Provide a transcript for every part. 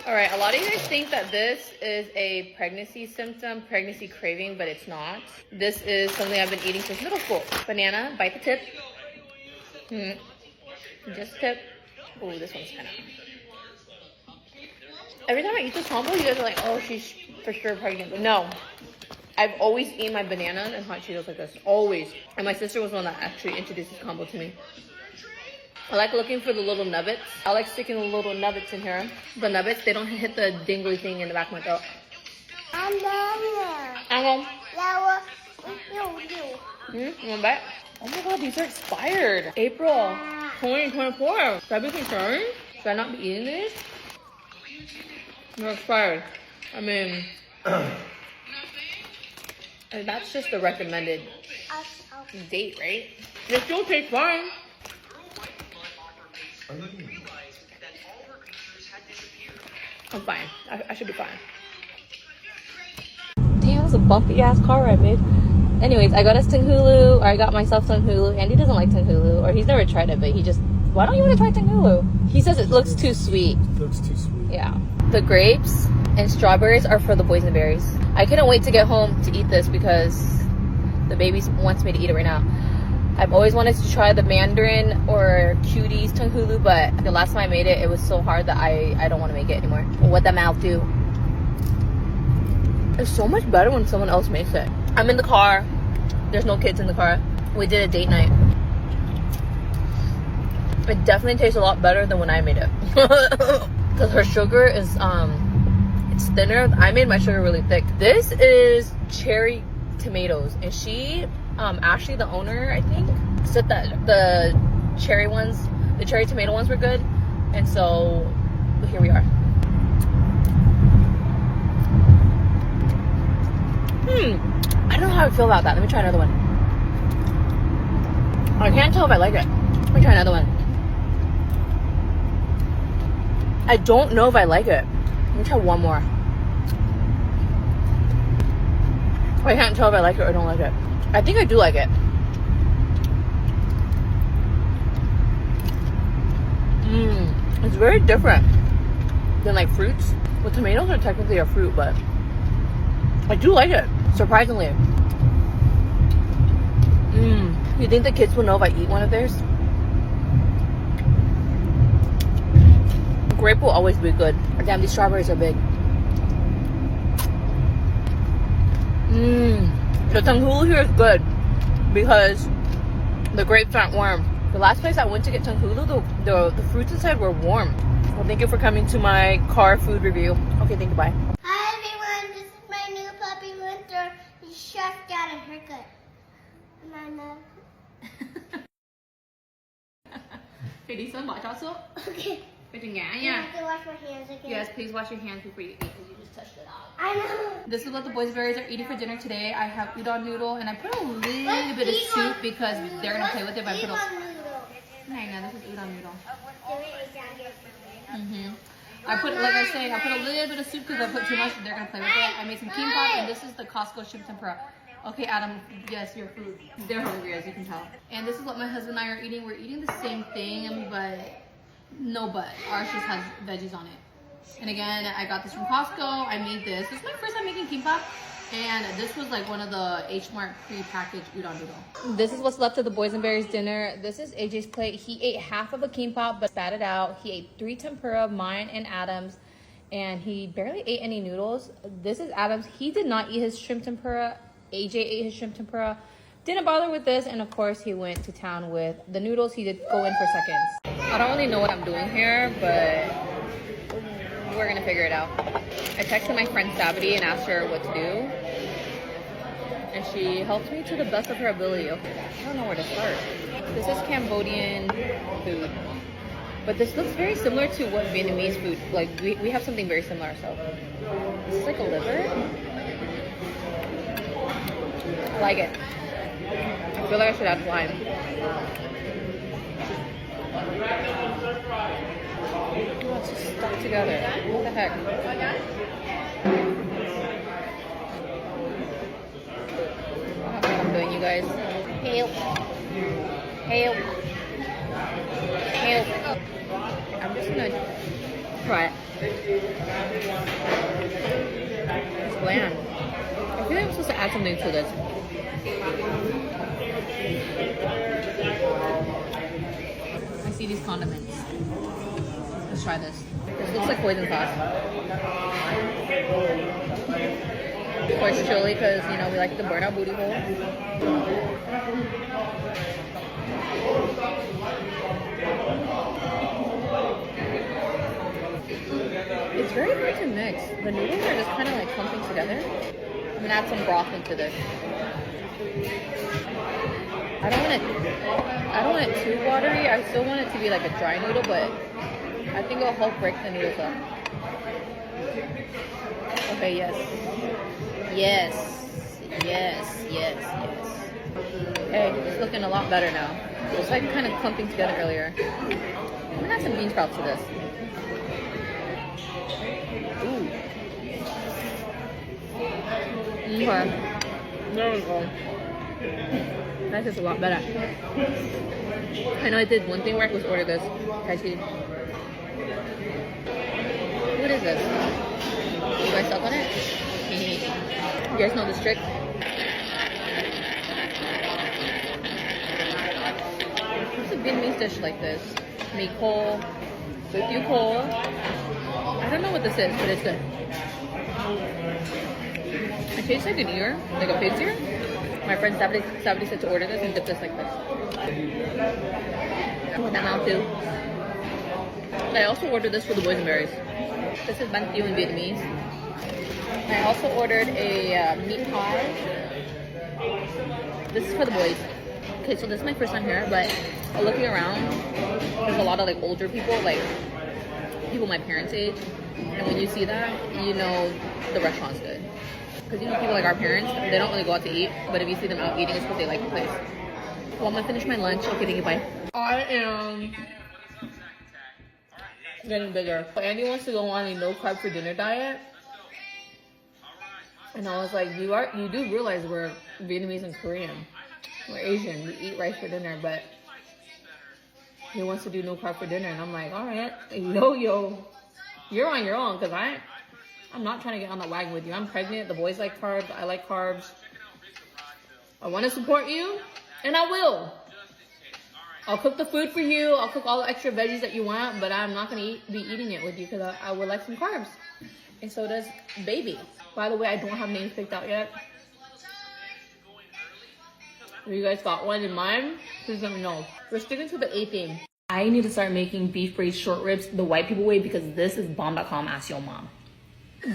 All right, a lot of you guys think that this is a pregnancy symptom, pregnancy craving, but it's not. This is something I've been eating since middle school. Banana, bite the tip. Just tip. Oh, this one's kind of... Every time I eat this combo, you guys are like, oh, she's for sure pregnant. But no. I've always eaten my bananas and hot Cheetos like this. Always. And my sister was the one that actually introduced this combo to me. I like looking for the little nubbits. I like sticking the little nubbits in here. The nubbits, they don't hit the dingly thing in the back of my throat. You want back? Oh my god, these are expired. April 2024. Should I be concerned? Should I not be eating these? They're expired. I mean, and that's just the recommended date, right? They still taste fine. I'm fine. I should be fine. Damn, that was a bumpy ass car ride, babe. Anyways, I got us Tanghulu, or I got myself Tanghulu. Andy doesn't like Tanghulu, or he's never tried it, but he just, why don't you want to try Tanghulu? He says it looks too sweet. It looks too sweet. Yeah. The grapes and strawberries are for the boysenberries. I couldn't wait to get home to eat this because the baby wants me to eat it right now. I've always wanted to try the Mandarin or Cuties Tanghulu, but the last time I made it, it was so hard that I don't want to make it anymore. What the mouth do? It's so much better when someone else makes it. I'm in the car. There's no kids in the car. We did a date night. It definitely tastes a lot better than when I made it. Because her sugar is, it's thinner. I made my sugar really thick. This is cherry tomatoes. And she, Ashley, the owner, I think, said that the cherry tomato ones were good. And so, here we are. I don't know how I feel about that. Let me try another one. I can't tell if I like it. Let me try another one. I don't know if I like it. Let me try one more. I can't tell if I like it or don't like it. I think I do like it. It's very different than like fruits. Well, tomatoes are technically a fruit, but I do like it, surprisingly. You think the kids will know if I eat one of theirs? Grape will always be good. Damn, these strawberries are big. The Tanghulu here is good because the grapes aren't warm. The last place I went to get Tanghulu, the fruits inside were warm. Well, thank you for coming to my car food review. Okay, thank you, bye. Hi everyone, this is my new puppy Winter. He just got a haircut. Lisa, bỏ cho sữa. Okay. Phải chừng ngã I nha. have to wash my hands again. Yes, please wash your hands before you eat because you just touched it out. I know. This is what the boysenberries are eating for dinner today. I have udon noodle and I put a little bit of soup because they're gonna play with it. But I put a... No, this is udon noodle. I put, like I say, I put a little bit of soup because I put too much. They're gonna play with it. I made some kimbap and this is the Costco shrimp tempura. Okay, Adam, yes, your food. They're hungry, as you can tell. And this is what my husband and I are eating. We're eating the same thing, but no but. Ours just has veggies on it. And again, I got this from Costco. I made this. This is my first time making kimbap. And this was like one of the H Mart pre-packaged udon noodle. This is what's left of the boysenberries dinner. This is AJ's plate. He ate half of a kimbap, but spat it out. He ate 3 tempura, mine and Adam's. And he barely ate any noodles. This is Adam's. He did not eat his shrimp tempura. AJ ate his shrimp tempura, didn't bother with this, and of course he went to town with the noodles. He did go in for seconds. I don't really know what I'm doing here, but we're gonna figure it out. I texted my friend Sabity and asked her what to do, and she helped me to the best of her ability. Okay, I don't know where to start. This is Cambodian food, but this looks very similar to what Vietnamese food, like we have something very similar. So this is like a liver. I like it. I feel like I should add lime. Oh, it's just stuck together. What the heck? I don't know what I'm doing, you guys. Help. Help. Help. I'm just gonna try it. It's bland. I feel like I'm supposed to add something to this. I see these condiments. Let's try this. This looks like poison sauce. Of course, chili, because you know we like to burn our booty hole. It's very hard to mix. The noodles are just kind of like clumping together. I'm gonna add some broth into this. I don't want it too watery. I still want it to be like a dry noodle, but I think it'll help break the noodles up. Okay, yes. Yes. Yes, yes, yes. Okay, it's looking a lot better now. It was like kind of clumping together earlier. I'm gonna add some bean sprouts to this. Ooh. Okay. There we go. That tastes a lot better. I know I did one thing where I was order this. I see. What is this? You guys suck on it? You guys know this trick? What's a Vietnamese dish like this? Mee khô, with you khô. I don't know what this is, but it's good. It tastes like an ear, like a pig's ear. My friend Sabri said to order this and dip this like this. Put that out too. I also ordered this for the boysenberries. This is Banh in Vietnamese. I also ordered a meat pie. This is for the boys. Okay, so this is my first time here, but looking around, there's a lot of like older people, like people my parents' age. And when you see that, you know the restaurant's good. Because you know people like our parents, they don't really go out to eat, but if you see them out eating, it's because they like the place. Well, I'm gonna finish my lunch. Okay, thank you, bye. I am getting bigger. But Andy wants to go on a no carb for dinner diet. And I was like, you do realize we're Vietnamese and Korean. We're Asian. We eat rice for dinner, but he wants to do no carb for dinner. And I'm like, all right, yo, you're on your own, because I'm not trying to get on that wagon with you. I'm pregnant. The boys like carbs. I like carbs. I want to support you, and I will. I'll cook the food for you. I'll cook all the extra veggies that you want, but I'm not going to be eating it with you because I would like some carbs. And so does baby. By the way, I don't have names picked out yet. If you guys got one in mind, please let me know. We're sticking to the A theme. I need to start making beef braised short ribs the white people way because this is bomb.com. Ask your mom.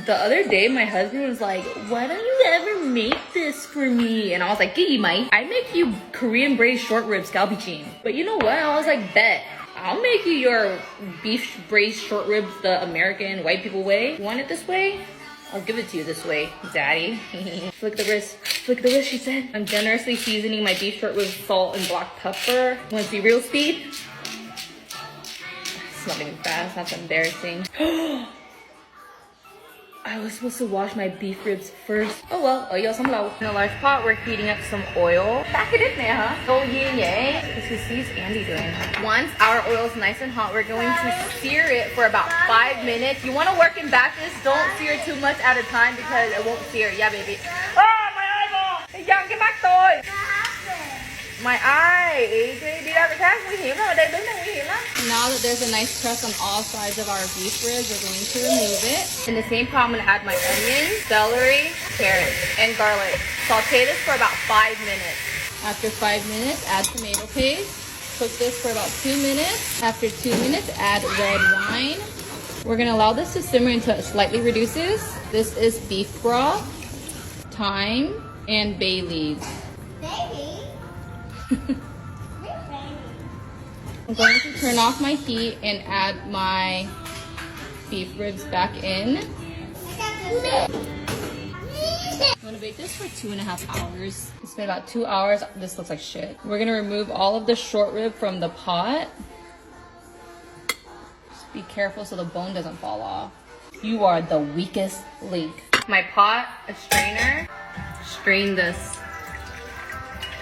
The other day, my husband was like, why don't you ever make this for me? And I was like, gee, Mike, I make you Korean braised short ribs, galbiching. But you know what? I was like, bet. I'll make you your beef braised short ribs the American white people way. You want it this way? I'll give it to you this way, daddy. Flick the wrist, she said. I'm generously seasoning my beef short ribs with salt and black pepper. Want to see real speed? It's not even fast, that's embarrassing. I was supposed to wash my beef ribs first. Oh well, oil some low. In a large pot, we're heating up some oil. Back it in there, huh? So yeah. This is sees Andy doing. Once our oil is nice and hot, we're going to sear it for about 5 minutes. You want to work in batches. Don't sear too much at a time because it won't sear. Yeah, baby. Oh, my eyeball! Young, get back toy. My eye, AJ, đi ra cái khác nguy hiểm lắm, ở đây đứng đây nguy hiểm lắm. Now that there's a nice crust on all sides of our beef ribs, we're going to remove it. In the same pot, I'm going to add my onions, celery, carrots, and garlic. Saute this for about 5 minutes. After 5 minutes, add tomato paste. Cook this for about 2 minutes. After 2 minutes, add red wine. We're going to allow this to simmer until it slightly reduces. This is beef broth, thyme, and bay leaves. I'm going to turn off my heat and add my beef ribs back in. I'm going to bake this for 2.5 hours. It's been about 2 hours. This looks like shit. We're going to remove all of the short rib from the pot. Just be careful so the bone doesn't fall off. You are the weakest link. My pot, a strainer. Strain this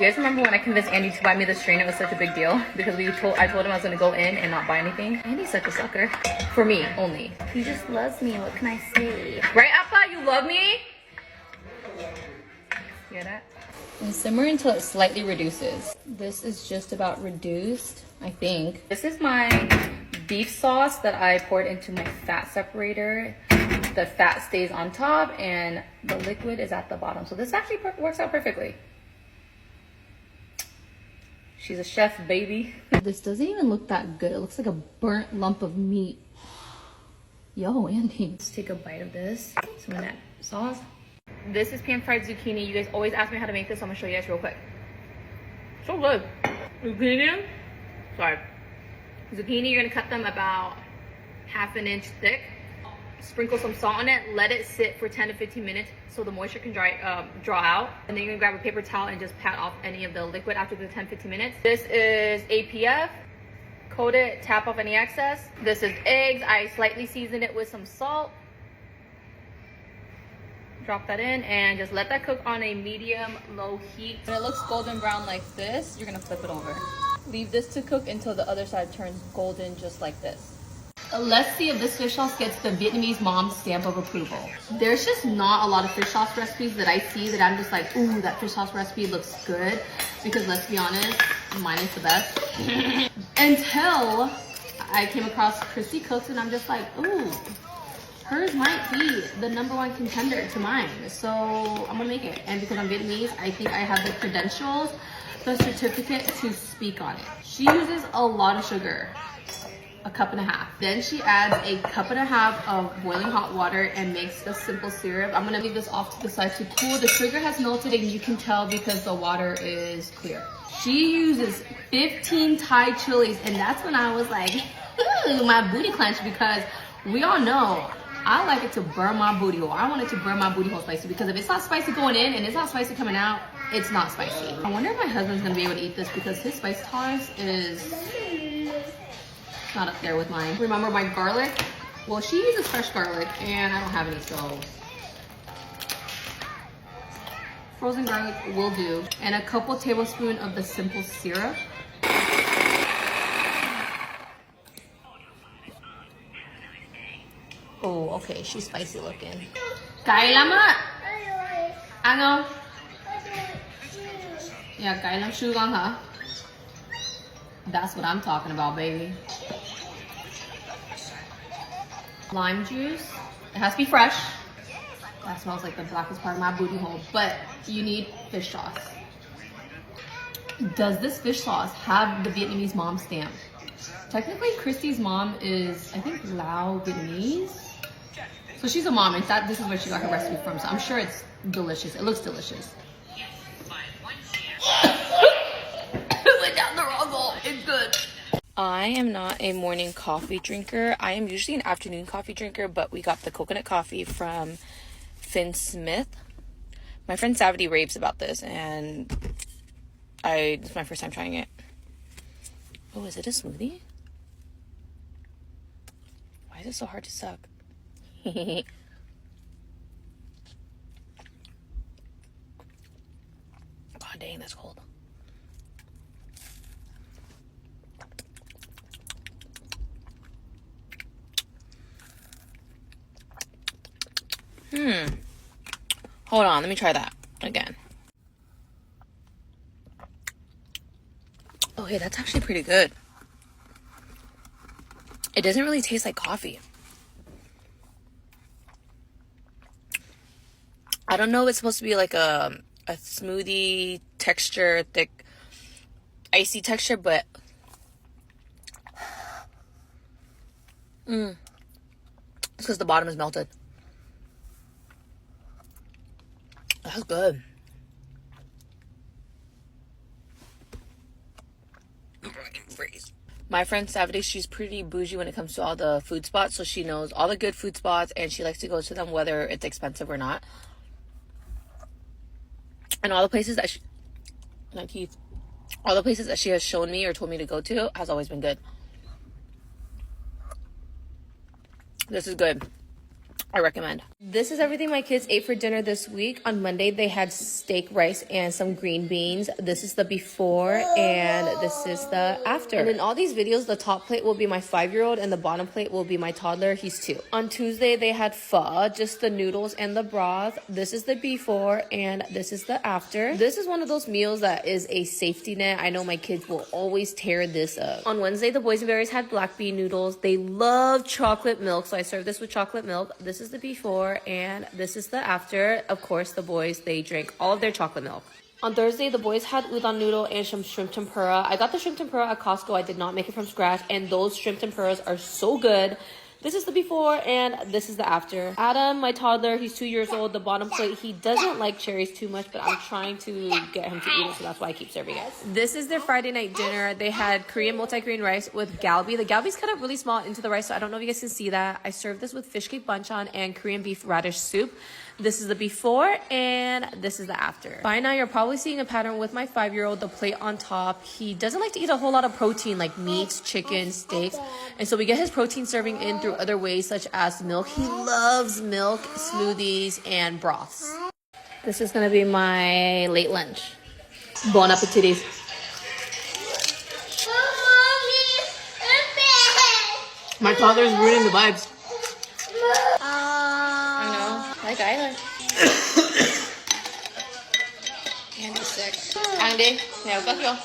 You guys remember when I convinced Andy to buy me this train? It was such a big deal because I told him I was gonna go in and not buy anything. Andy's such a sucker. For me, only. He just loves me, what can I say? Right, Appa? You love me? You hear that? And simmer until it slightly reduces. This is just about reduced, I think. This is my beef sauce that I poured into my fat separator. The fat stays on top and the liquid is at the bottom. So this actually works out perfectly. She's a chef, baby. This doesn't even look that good. It looks like a burnt lump of meat. Yo, Andy. Let's take a bite of this. Some of that sauce. This is pan-fried zucchini. You guys always ask me how to make this, so I'm gonna show you guys real quick. So good. Zucchini. Sorry. Zucchini, you're gonna cut them about ½ an inch thick. Sprinkle some salt on it. Let it sit for 10 to 15 minutes so the moisture can draw out. And then you're gonna grab a paper towel and just pat off any of the liquid after the 10-15 minutes. This is APF. Coat it, tap off any excess. This is eggs. I slightly seasoned it with some salt. Drop that in and just let that cook on a medium-low heat. When it looks golden brown like this, you're gonna flip it over. Leave this to cook until the other side turns golden just like this. Let's see if this fish sauce gets the Vietnamese mom's stamp of approval. There's just not a lot of fish sauce recipes that I see that I'm just like, ooh, that fish sauce recipe looks good. Because let's be honest, mine is the best. Until I came across Christy Cook's and I'm just like, ooh, hers might be the #1 contender to mine. So I'm gonna make it. And because I'm Vietnamese, I think I have the credentials, the certificate to speak on it. She uses a lot of sugar. A cup and a half. Then she adds a cup and a half of boiling hot water and makes a simple syrup. I'm gonna leave this off to the side to cool. The sugar has melted and you can tell because the water is clear. She uses 15 Thai chilies and that's when I was like, ooh, my booty clenched because we all know I like it to burn my booty hole. I want it to burn my booty hole spicy because if it's not spicy going in and it's not spicy coming out, it's not spicy. I wonder if my husband's gonna be able to eat this because his spice tolerance is not up there with mine. Remember my garlic? Well, she uses fresh garlic and I don't have any, so frozen garlic will do. And a couple tablespoons of the simple syrup. Oh, okay, she's spicy looking. Cay lắm á. Ăn không? Yeah, cay lắm siêu ngon hả? That's what I'm talking about, baby. Lime juice. It has to be fresh. That smells like the blackest part of my booty hole. But you need fish sauce. Does this fish sauce have the Vietnamese mom stamp? Technically, Christy's mom is, I think, Lao Vietnamese. So she's a mom, and this is where she got her recipe from. So I'm sure it's delicious. It looks delicious. Went down the wrong hole. It's good. I am not a morning coffee drinker. I am usually an afternoon coffee drinker, but we got the coconut coffee from Finn Smith. My friend Savity raves about this, and this is my first time trying it. Oh, is it a smoothie? Why is it so hard to suck? God dang, that's cold. Hold on, let me try that again. Oh, hey, that's actually pretty good. It doesn't really taste like coffee. I don't know if it's supposed to be like a smoothie texture, thick, icy texture, but it's because the bottom is melted. That's good. My friend Savity, she's pretty bougie when it comes to all the food spots, so she knows all the good food spots and she likes to go to them whether it's expensive or not. And all the places that she has shown me or told me to go to has always been good. This is good. I recommend. This is everything my kids ate for dinner this week. On Monday, they had steak, rice, and some green beans. This is the before, and this is the after. And in all these videos, the top plate will be my 5-year-old, and the bottom plate will be my toddler. He's 2. On Tuesday, they had pho, just the noodles and the broth. This is the before, and this is the after. This is one of those meals that is a safety net. I know my kids will always tear this up. On Wednesday, the boys and berries had black bean noodles. They love chocolate milk, so I served this with chocolate milk. This is the before, and this is the after. Of course, the boys, they drank all of their chocolate milk. On Thursday, the boys had udon noodle and some shrimp tempura. I got the shrimp tempura at Costco. I did not make it from scratch, and those shrimp tempuras are so good. This is the before, and this is the after. Adam, my toddler, he's 2 years old. The bottom plate, he doesn't like cherries too much, but I'm trying to get him to eat it, so that's why I keep serving it. This is their Friday night dinner. They had Korean multi-grain rice with galbi. The galbi's cut up really small into the rice, so I don't know if you guys can see that. I served this with fish cake banchan and Korean beef radish soup. This is the before, and this is the after. By now, you're probably seeing a pattern with my 5-year-old, the plate on top. He doesn't like to eat a whole lot of protein, like meats, chicken, steaks. And so we get his protein serving in through other ways, such as milk. He loves milk, smoothies, and broths. This is gonna be my late lunch. Bon appetit. My toddler's ruining the vibes. Lấy cái thôi. Andy's sick. Ăn đi, nào cất vô.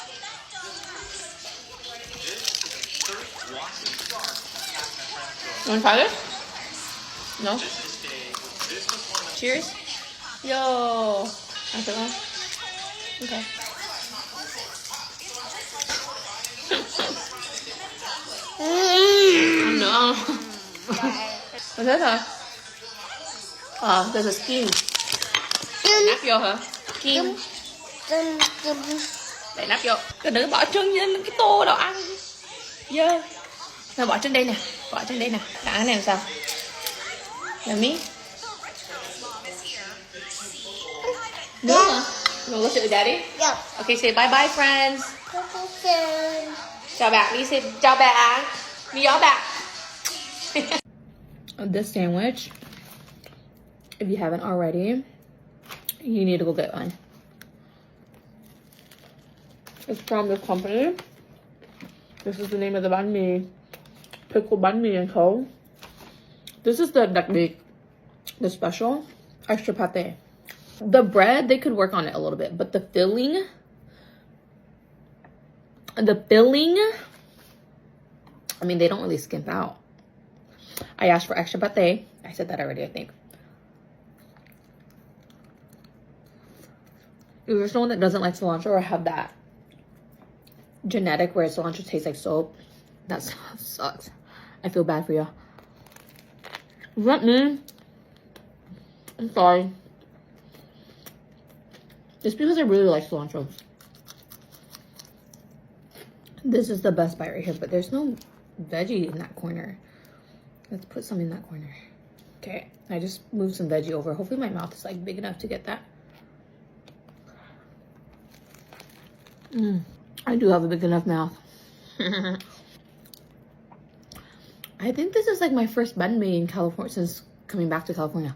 You want to try this? No? Cheers. Yo. Ăn thử không? Okay. Ăn nữa không? Ăn thế thôi. There's a skin. Nắp vô hả? Skin. Để nắp vô. Cứ đừng bỏ trứng lên cái tô đâu ăn. Dơ. Nào bỏ trứng đây nè. Bỏ trứng đây nè. Ăn cái này làm sao? Yummy. Nước hả? You want to look at daddy? Yeah. Okay, say bye bye friends. Chào bạn đi, say chào bạn. Đi gió bạn. This sandwich, if you haven't already, you need to go get one. It's from this company. This is the name of the banh mi. Pickled banh mi and co. This is the đặc biệt, the special, extra pate. The bread, they could work on it a little bit, but the filling, I mean, they don't really skimp out. I asked for extra pate. I said that already, I think. If you're someone that doesn't like cilantro or have that genetic where cilantro tastes like soap, that sucks. I feel bad for you. Is that me? I'm sorry. It's because I really like cilantro. This is the best bite right here, but there's no veggie in that corner. Let's put some in that corner. Okay, I just moved some veggie over. Hopefully my mouth is like big enough to get that. I do have a big enough mouth. I think this is like my first banh mi in California since coming back to California.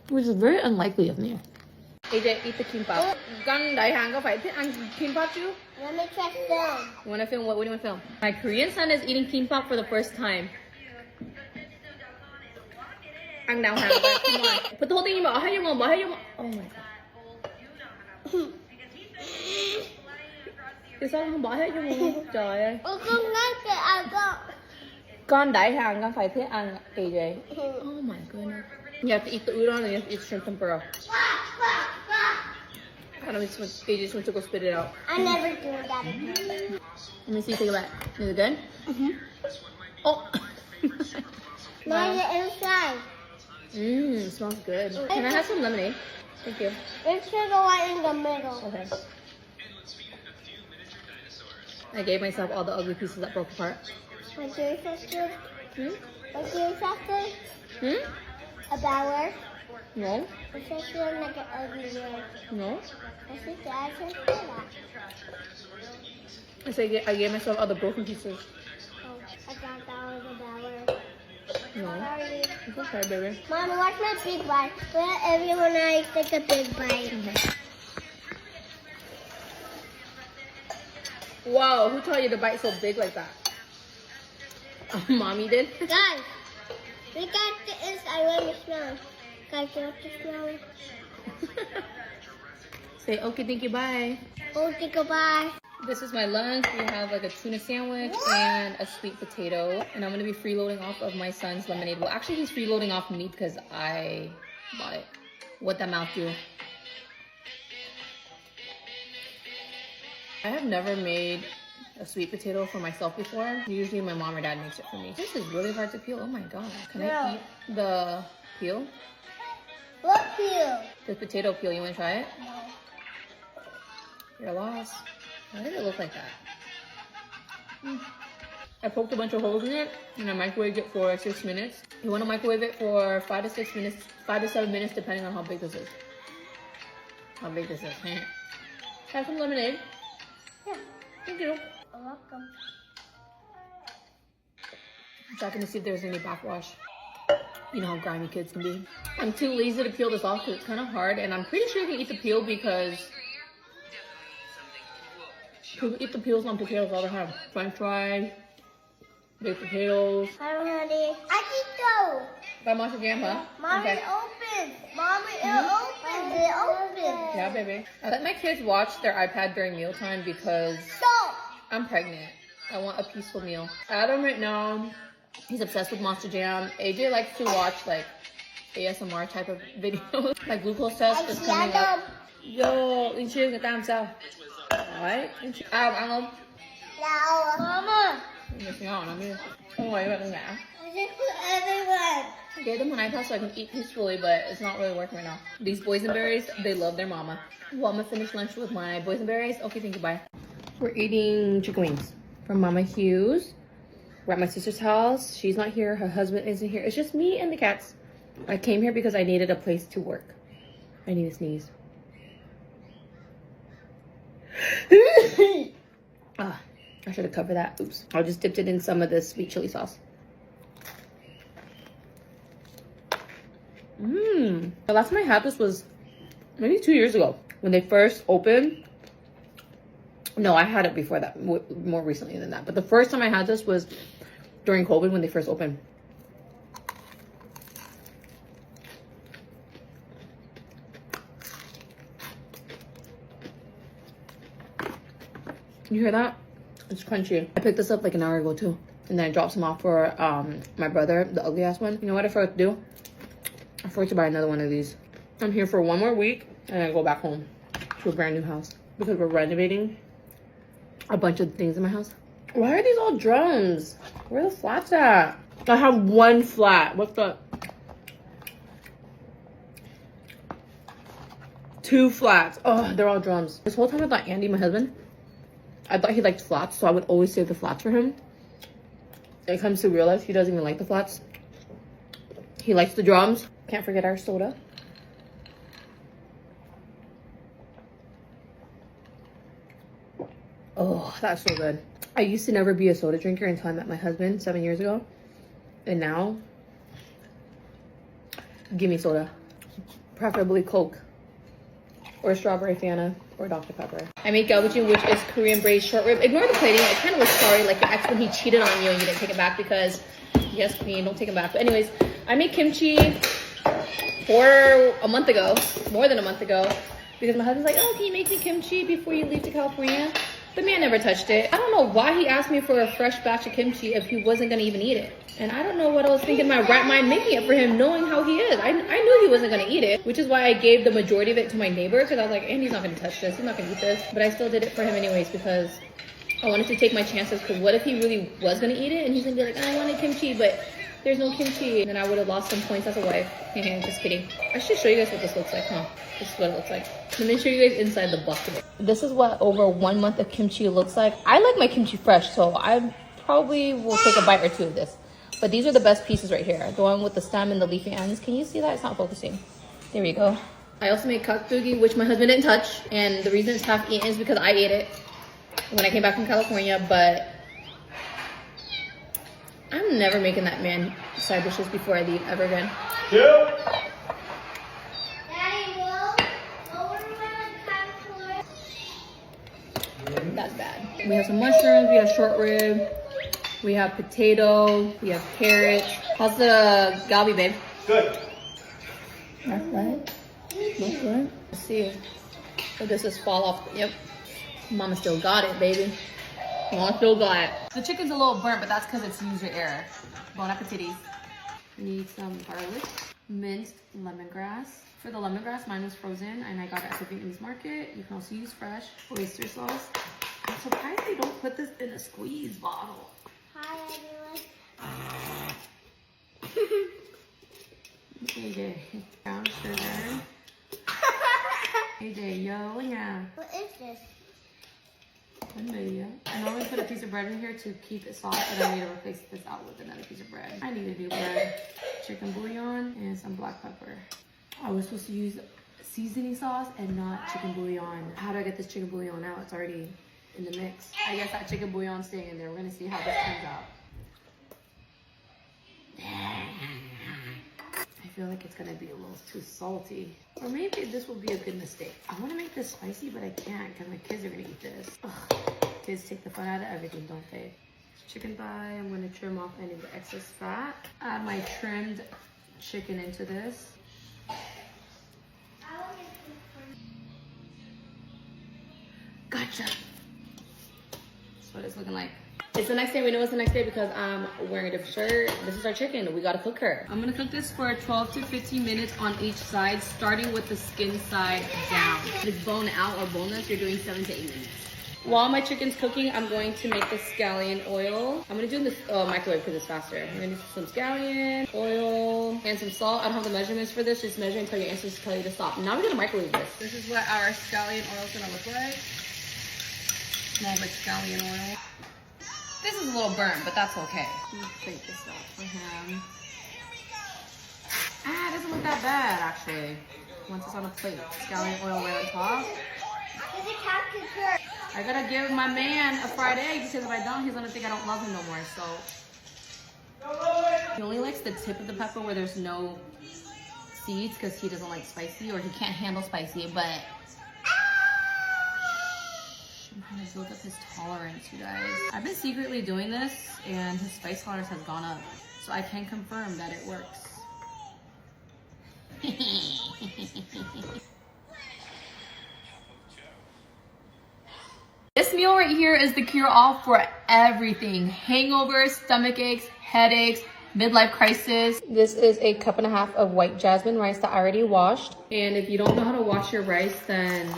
Which is very unlikely of me. AJ, eat the kimbap. Con đại Hàn có phải thích ăn kimbap chứ? Let me check them. You wanna film? What do you wanna film? My Korean son is eating kimbap for the first time. Ăn đàng hoàng. Come on. Put the whole thing in your mouth. Bỏ hết vô mồm. Oh my god. Tại sao không bỏ hết vô mồm? Trời ơi. Con nói kìa con. Con đại Hàn con phải thích ăn AJ. Oh my goodness. You have to eat the udon and you have to eat shrimp tempura. I don't know, AJ just went to go spit it out. I never do that. Let me see, take a bite. Is it good? Oh. Now the inside. It smells good. Can I have some lemonade? Thank you. It's the one in the middle. Okay. I gave myself all the ugly pieces that broke apart. What's your sister? What's your sister? A flower? No. What's your sister like an ugly word? No. What's your dad's sister? I say I gave myself all the broken pieces. Oh, I thought that was a bad word. No, Sorry. it's okay, baby. Mom, watch my big bite. Where everyone I take a big bite. Whoa, who told you to bite so big like that? Mommy did? Guys, look at the inside. Let me smell. Guys, you want to smell? Say okay, thank you, bye. Okay, goodbye. This is my lunch. We have like a tuna sandwich and a sweet potato. And I'm gonna be freeloading off of my son's lemonade. Well, actually he's freeloading off me because I bought it. What that mouth do? I have never made a sweet potato for myself before. Usually my mom or dad makes it for me. This is really hard to peel. Oh my god. Can I eat the peel? What peel? The potato peel. You wanna try it? No. You're lost. Why did it look like that? I poked a bunch of holes in it and I microwaved it for 6 minutes. You want to microwave it for 5 to 6 minutes, 5 to 7 minutes, depending on how big this is. How big this is. Have some lemonade. Yeah. Thank you. You're welcome. I'm checking to see if there's any backwash. You know how grimy kids can be. I'm too lazy to peel this off because it's kind of hard, and I'm pretty sure you can eat the peel because people eat the peels on potatoes all the time. French fries, baked potatoes. Hi, honey. I can go. By Monster Jam, huh? Mommy, Okay. open. Mommy, it opens. It opens. Yeah, baby. I let my kids watch their iPad during mealtime because Stop. I'm pregnant. I want a peaceful meal. Adam right now, he's obsessed with Monster Jam. AJ likes to watch like ASMR type of videos. Like glucose test is coming up. Yo, Linh Chi người ta làm sao? Đấy. Ăn không? No. Mama. Mình ngon lắm đi. Không ngoài bạn không ngã. I just put everywhere. I gave them an iPad so I can eat peacefully, but it's not really working right now. These boysenberries, they love their mama. Well, I'm gonna finish lunch with my boysenberries. Okay, thank you, bye. We're eating chicken wings from Mama Hughes. We're at my sister's house. She's not here. Her husband isn't here. It's just me and the cats. I came here because I needed a place to work. I need to sneeze. I should have covered that. Oops. I just dipped it in some of this sweet chili sauce. The last time I had this was maybe 2 years ago when they first opened. No, I had it before that, more recently than that. But the first time I had this was during COVID when they first opened. You hear that? It's crunchy. I picked this up like an hour ago too. And then I dropped some off for my brother, the ugly ass one. You know what I forgot to do? I forgot to buy another one of these. I'm here for 1 more week and I go back home to a brand new house because we're renovating a bunch of things in my house. Why are these all drums? Where are the flats at? I have one flat. What's the... 2 flats. Oh, they're all drums. This whole time I thought Andy, my husband, I thought he liked flats, so I would always save the flats for him. It comes to real life, he doesn't even like the flats. He likes the drums. Can't forget our soda. Oh, that's so good. I used to never be a soda drinker until I met my husband 7 years ago. And now, give me soda. Preferably Coke. Or strawberry Fanta. Or Dr. Pepper. I made galbujin, which is Korean braised short rib. Ignore the plating. I kind of was sorry, like your ex when he cheated on you and you didn't take it back because, yes, queen, don't take it back. But anyways, I made kimchi for a month ago, more than a month ago, because my husband's like, oh, can you make me kimchi before you leave to California? The man never touched it. I don't know why he asked me for a fresh batch of kimchi if he wasn't gonna even eat it. And I don't know what I was thinking in my right mind making it for him, knowing how he is. I knew he wasn't gonna eat it, which is why I gave the majority of it to my neighbor, because I was like, Andy's not gonna touch this, he's not gonna eat this. But I still did it for him anyways, because I wanted to take my chances, because what if he really was gonna eat it and he's gonna be like, I wanted kimchi, but there's no kimchi, and then I would have lost some points as a wife. Just kidding. I should show you guys what this looks like, huh? This is what it looks like. Let me show you guys inside the bucket. This is what over 1 month of kimchi looks like. I like my kimchi fresh, so I probably will take a bite or 2 of this. But these are the best pieces right here. The one with the stem and the leafy ends. Can you see that? It's not focusing. There we go. I also made katsugi, which my husband didn't touch. And the reason it's half eaten is because I ate it. when I came back from California, but I'm never making that man side dishes before I leave ever again. Daddy, will That's bad. We have some mushrooms, we have short rib, we have potato, we have carrots. How's the galbi, babe? Good. That's right. That's right. Let's see. So this is fall off. Yep. Mama still got it, baby. Mama still got it. The chicken's a little burnt, but that's because it's user error. Bon appetit. We need some garlic, minced lemongrass. For the lemongrass, mine was frozen and I got it at the Vietnamese market. You can also use fresh oyster sauce. I'm surprised they don't put this in a squeeze bottle. Hi, everyone. AJ, brown sugar. AJ, yo, yeah. What is this? I normally put a piece of bread in here to keep it soft, but I need to replace this out with another piece of bread. I need to do bread, chicken bouillon, and some black pepper. I was supposed to use seasoning sauce and not chicken bouillon. How do I get this chicken bouillon out? It's already in the mix. I guess that chicken bouillon's staying in there. We're gonna see how this turns out. I feel like it's gonna be a little too salty. Or maybe this will be a good mistake. I wanna make this spicy, but I can't because my kids are gonna eat this. Ugh. Kids take the fun out of everything, don't they? Chicken thigh, I'm gonna trim off any of the excess fat. Add my trimmed chicken into this. Gotcha. That's what it's looking like. It's the next day. We know it's the next day because I'm wearing a different shirt. This is our chicken. We gotta cook her. I'm gonna cook this for 12 to 15 minutes on each side, starting with the skin side down. If it's bone out or boneless, you're doing 7 to 8 minutes. While my chicken's cooking, I'm going to make the scallion oil. I'm gonna do this microwave because it's faster. I'm gonna do some scallion, oil, and some salt. I don't have the measurements for this. Just measure until your ancestors tell you to stop. Now we're gonna microwave this. This is what our scallion oil is gonna look like. Smells like scallion oil. This is a little burnt, but that's okay. Let me plate this up for him. Ah, it doesn't look that bad actually. Once it's on a plate, scallion oil right on top. I gotta give my man a fried egg because if I don't, he's gonna think I don't love him no more. So he only likes the tip of the pepper where there's no seeds because he doesn't like spicy or he can't handle spicy. But I'm trying to build up his tolerance, you guys. I've been secretly doing this and his spice tolerance has gone up. So I can confirm that it works. This meal right here is the cure-all for everything. Hangovers, stomach aches, headaches, midlife crisis. This is a 1.5 cups of white jasmine rice that I already washed. And if you don't know how to wash your rice, then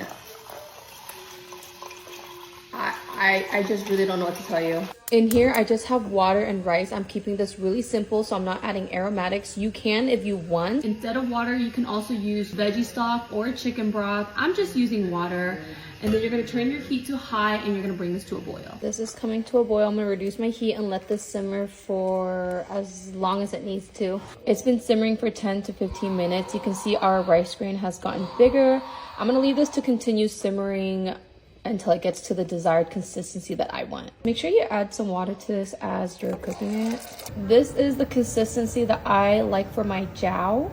I just really don't know what to tell you. In here, I just have water and rice. I'm keeping this really simple, so I'm not adding aromatics. You can if you want. Instead of water, you can also use veggie stock or chicken broth. I'm just using water. And then you're gonna turn your heat to high and you're gonna bring this to a boil. This is coming to a boil. I'm gonna reduce my heat and let this simmer for as long as it needs to. It's been simmering for 10 to 15 minutes. You can see our rice grain has gotten bigger. I'm gonna leave this to continue simmering until it gets to the desired consistency that I want. Make sure you add some water to this as you're cooking it. This is the consistency that I like for my jiao,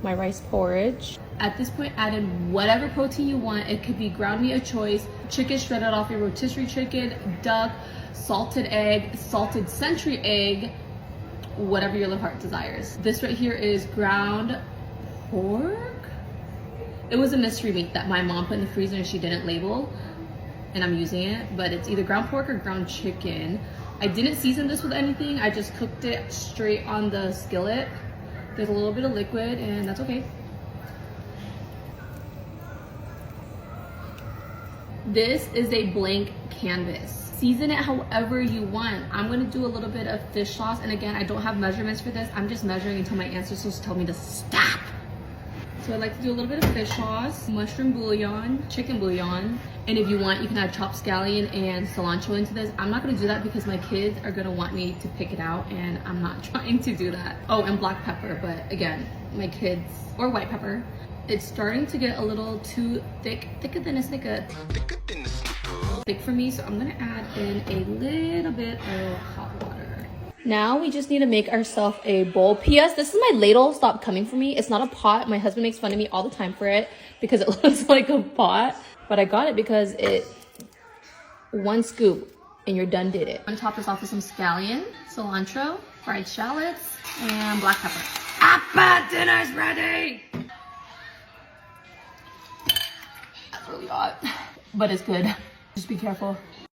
my rice porridge. At this point, add in whatever protein you want. It could be ground meat of choice, chicken shredded off your rotisserie chicken, duck, salted egg, salted century egg, whatever your little heart desires. This right here is ground pork. It was a mystery meat that my mom put in the freezer and she didn't label, and I'm using it, but it's either ground pork or ground chicken. I didn't season this with anything. I just cooked it straight on the skillet. There's a little bit of liquid and that's okay. This is a blank canvas. Season it however you want. I'm gonna do a little bit of fish sauce, and again, I don't have measurements for this. I'm just measuring until my ancestors tell me to stop. So I like to do a little bit of fish sauce, mushroom bouillon, chicken bouillon, and if you want, you can add chopped scallion and cilantro into this. I'm not gonna do that because my kids are gonna want me to pick it out, and I'm not trying to do that. Oh, and black pepper, but again, my kids, or white pepper. It's starting to get a little too thick, thicker than a snicker. thick for me, so I'm gonna add in a little bit of hot water. Now we just need to make ourselves a bowl. P.S. This is my ladle. Stop coming for me. It's not a pot. My husband makes fun of me all the time for it because it looks like a pot. But I got it because it, one scoop and you're done did it. I'm gonna top this off with some scallion, cilantro, fried shallots, and black pepper. Appa, dinner's ready! That's really hot, but it's good. Just be careful.